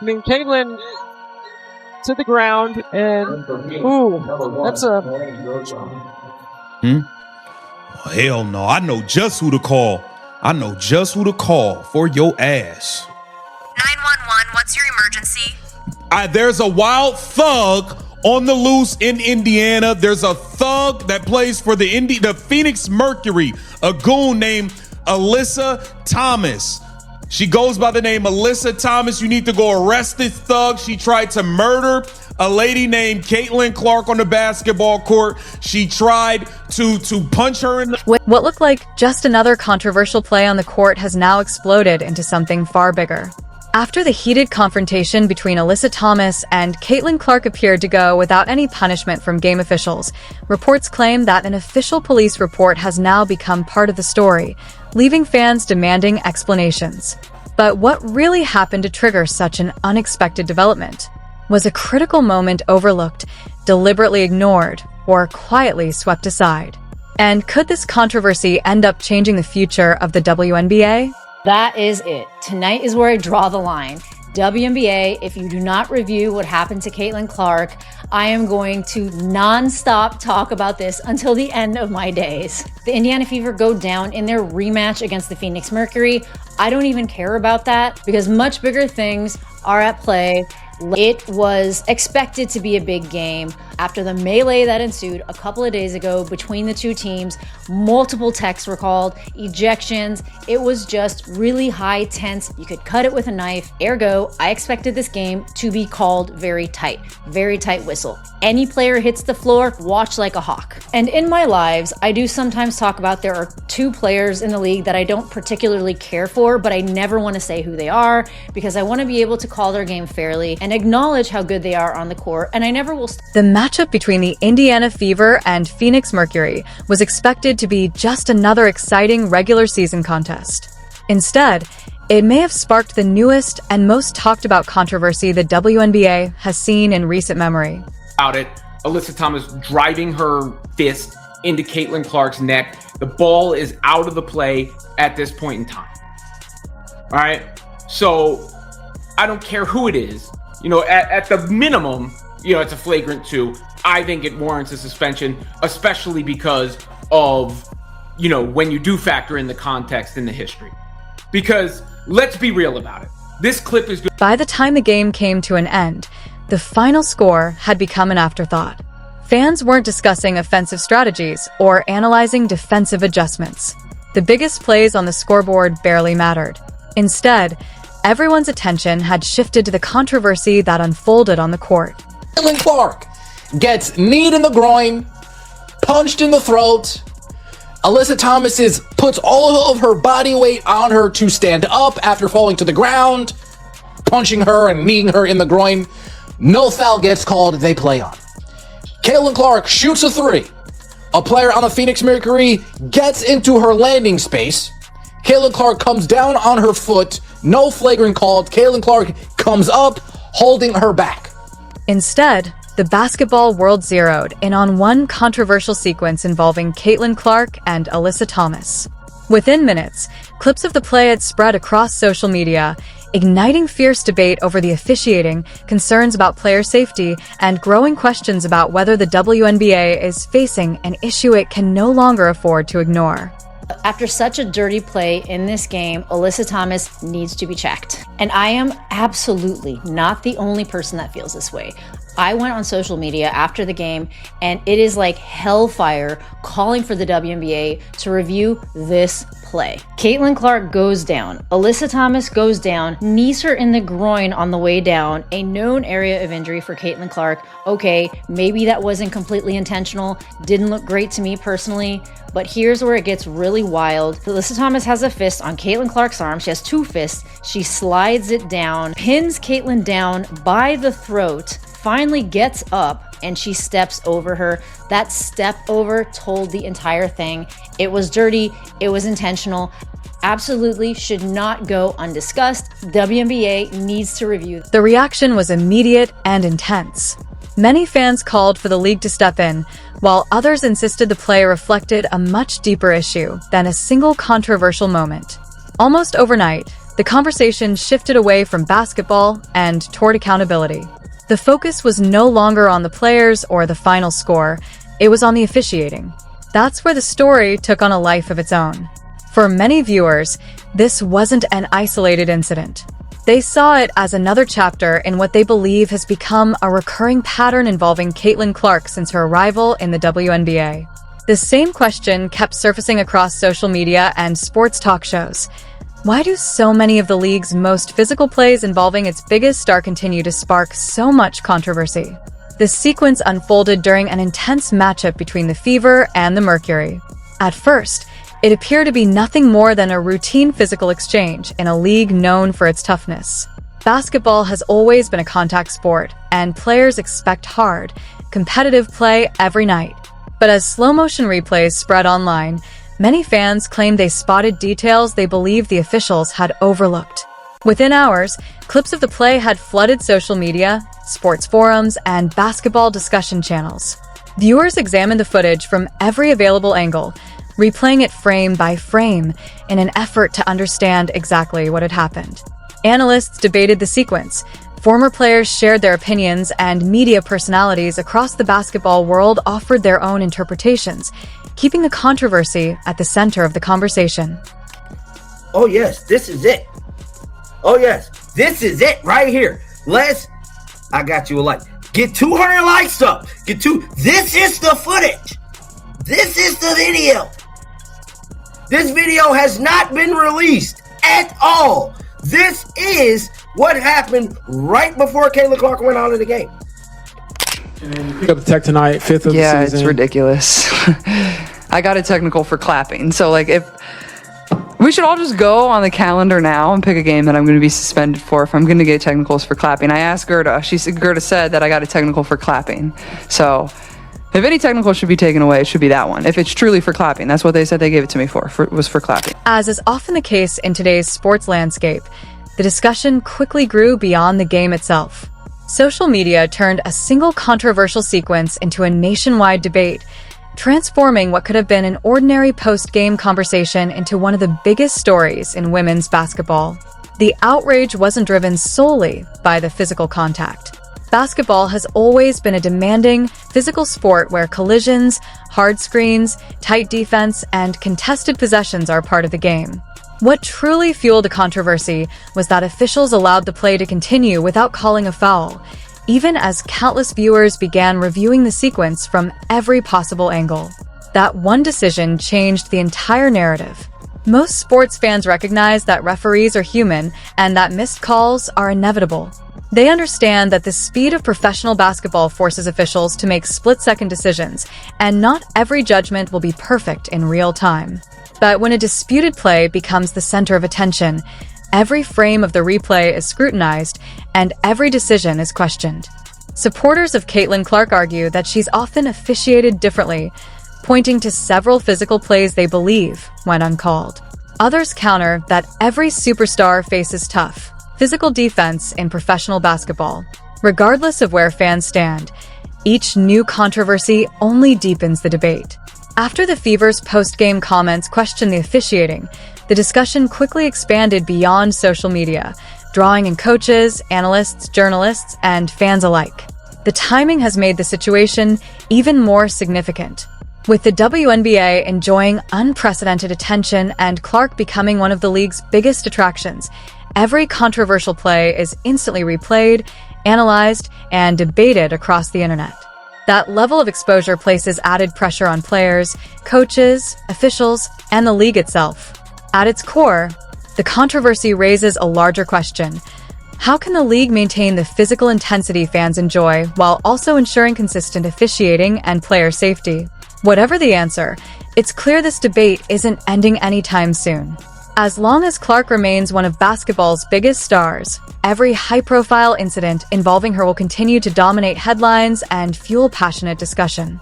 I mean, Caitlin to the ground, and that's a... Oh, hell no, I know just who to call. I know just who to call for your ass. 911, what's your emergency? There's a wild thug on the loose in Indiana. There's a thug that plays for the Phoenix Mercury, a goon named Alyssa Thomas. She goes by the name Alyssa Thomas. You need to go arrest this thug. She tried to murder a lady named Caitlin Clark on the basketball court. She tried to punch her in the... What looked like just another controversial play on the court has now exploded into something far bigger. After the heated confrontation between Alyssa Thomas and Caitlin Clark appeared to go without any punishment from game officials, reports claim that an official police report has now become part of the story, leaving fans demanding explanations. But what really happened to trigger such an unexpected development? Was a critical moment overlooked, deliberately ignored, or quietly swept aside? And could this controversy end up changing the future of the WNBA? That is it. Tonight is where I draw the line. WNBA, if you do not review what happened to Caitlin Clark, I am going to non-stop talk about this until the end of my days. The Indiana Fever go down in their rematch against the Phoenix Mercury. I don't even care about that because much bigger things are at play. It was expected to be a big game. After the melee that ensued a couple of days ago between the two teams, multiple texts were called, ejections. It was just really high tense. You could cut it with a knife. Ergo, I expected this game to be called very tight whistle. Any player hits the floor, watch like a hawk. And in my lives, I do sometimes talk about there are two players in the league that I don't particularly care for, but I never want to say who they are because I want to be able to call their game fairly and acknowledge how good they are on the court, and I never will. The matchup between the Indiana Fever and Phoenix Mercury was expected to be just another exciting regular season contest. Instead, it may have sparked the newest and most talked about controversy the WNBA has seen in recent memory. About it, Alyssa Thomas driving her fist into Caitlin Clark's neck. The ball is out of the play at this point in time. All right, so I don't care who it is. You know, at the minimum, you know, it's a flagrant 2. I think it warrants a suspension, especially because of, you know, when you do factor in the context and the history. Because let's be real about it. This clip is good. By the time the game came to an end, the final score had become an afterthought. Fans weren't discussing offensive strategies or analyzing defensive adjustments. The biggest plays on the scoreboard barely mattered. Instead, everyone's attention had shifted to the controversy that unfolded on the court. Caitlin Clark gets kneed in the groin, punched in the throat. Alyssa Thomas puts all of her body weight on her to stand up after falling to the ground, punching her and kneeing her in the groin. No foul gets called, they play on. Caitlin Clark shoots a 3. A player on the Phoenix Mercury gets into her landing space. Caitlin Clark comes down on her foot. No flagrant called. Caitlin Clark comes up, holding her back. Instead, the basketball world zeroed in on one controversial sequence involving Caitlin Clark and Alyssa Thomas. Within minutes, clips of the play had spread across social media, igniting fierce debate over the officiating, concerns about player safety, and growing questions about whether the WNBA is facing an issue it can no longer afford to ignore. After such a dirty play in this game, Alyssa Thomas needs to be checked. And I am absolutely not the only person that feels this way. I went on social media after the game, and it is like hellfire calling for the WNBA to review this play. Caitlin Clark goes down. Alyssa Thomas goes down, knees her in the groin on the way down, a known area of injury for Caitlin Clark. Okay, maybe that wasn't completely intentional. Didn't look great to me personally. But here's where it gets really wild. Alyssa Thomas has a fist on Caitlin Clark's arm. She has 2 fists. She slides it down, pins Caitlin down by the throat, finally gets up, and she steps over her. That step over told the entire thing. It was dirty. It was intentional. Absolutely should not go undiscussed. WNBA needs to review. The reaction was immediate and intense. Many fans called for the league to step in, while others insisted the play reflected a much deeper issue than a single controversial moment. Almost overnight, the the conversation shifted away from basketball and toward accountability. The focus was no longer on the players or the final score, it was on the officiating. That's where the story took on a life of its own. For many viewers, this wasn't an isolated incident. They saw it as another chapter in what they believe has become a recurring pattern involving Caitlin Clark since her arrival in the WNBA. The same question kept surfacing across social media and sports talk shows. Why do so many of the league's most physical plays involving its biggest star continue to spark so much controversy? The sequence unfolded during an intense matchup between the Fever and the Mercury. At first, it appeared to be nothing more than a routine physical exchange in a league known for its toughness. Basketball has always been a contact sport, and players expect hard, competitive play every night. But as slow-motion replays spread online, many fans claimed they spotted details they believed the officials had overlooked. Within hours, clips of the play had flooded social media, sports forums, and basketball discussion channels. Viewers examined the footage from every available angle, replaying it frame by frame in an effort to understand exactly what had happened. Analysts debated the sequence, former players shared their opinions, and media personalities across the basketball world offered their own interpretations, keeping the controversy at the center of the conversation. Oh yes, this is it. Oh yes, this is it right here. I got you a like. Get 200 likes up. This is the footage. This is the video. This video has not been released at all. This is what happened right before Caitlin Clark went out of the game. You pick up the tech tonight, 5th of the season. Yeah, it's ridiculous. I got a technical for clapping. So, if we should all just go on the calendar now and pick a game that I'm going to be suspended for if I'm going to get technicals for clapping. I asked Gerda. Gerda said that I got a technical for clapping. So, if any technical should be taken away, it should be that one. If it's truly for clapping, that's what they said they gave it to me for was for clapping. As is often the case in today's sports landscape, the discussion quickly grew beyond the game itself. Social media turned a single controversial sequence into a nationwide debate, transforming what could have been an ordinary post-game conversation into one of the biggest stories in women's basketball. The outrage wasn't driven solely by the physical contact. Basketball has always been a demanding, physical sport where collisions, hard screens, tight defense, and contested possessions are part of the game. What truly fueled the controversy was that officials allowed the play to continue without calling a foul, even as countless viewers began reviewing the sequence from every possible angle. That one decision changed the entire narrative. Most sports fans recognize that referees are human and that missed calls are inevitable. They understand that the speed of professional basketball forces officials to make split-second decisions, and not every judgment will be perfect in real time. But when a disputed play becomes the center of attention, every frame of the replay is scrutinized, and every decision is questioned. Supporters of Caitlin Clark argue that she's often officiated differently, pointing to several physical plays they believe went uncalled. Others counter that every superstar faces tough, physical defense in professional basketball. Regardless of where fans stand, each new controversy only deepens the debate. After the Fever's post-game comments questioned the officiating, the discussion quickly expanded beyond social media, drawing in coaches, analysts, journalists, and fans alike. The timing has made the situation even more significant. With the WNBA enjoying unprecedented attention and Clark becoming one of the league's biggest attractions, every controversial play is instantly replayed, analyzed, and debated across the internet. That level of exposure places added pressure on players, coaches, officials, and the league itself. At its core, the controversy raises a larger question. How can the league maintain the physical intensity fans enjoy while also ensuring consistent officiating and player safety? Whatever the answer, it's clear this debate isn't ending anytime soon. As long as Clark remains one of basketball's biggest stars, every high-profile incident involving her will continue to dominate headlines and fuel passionate discussion.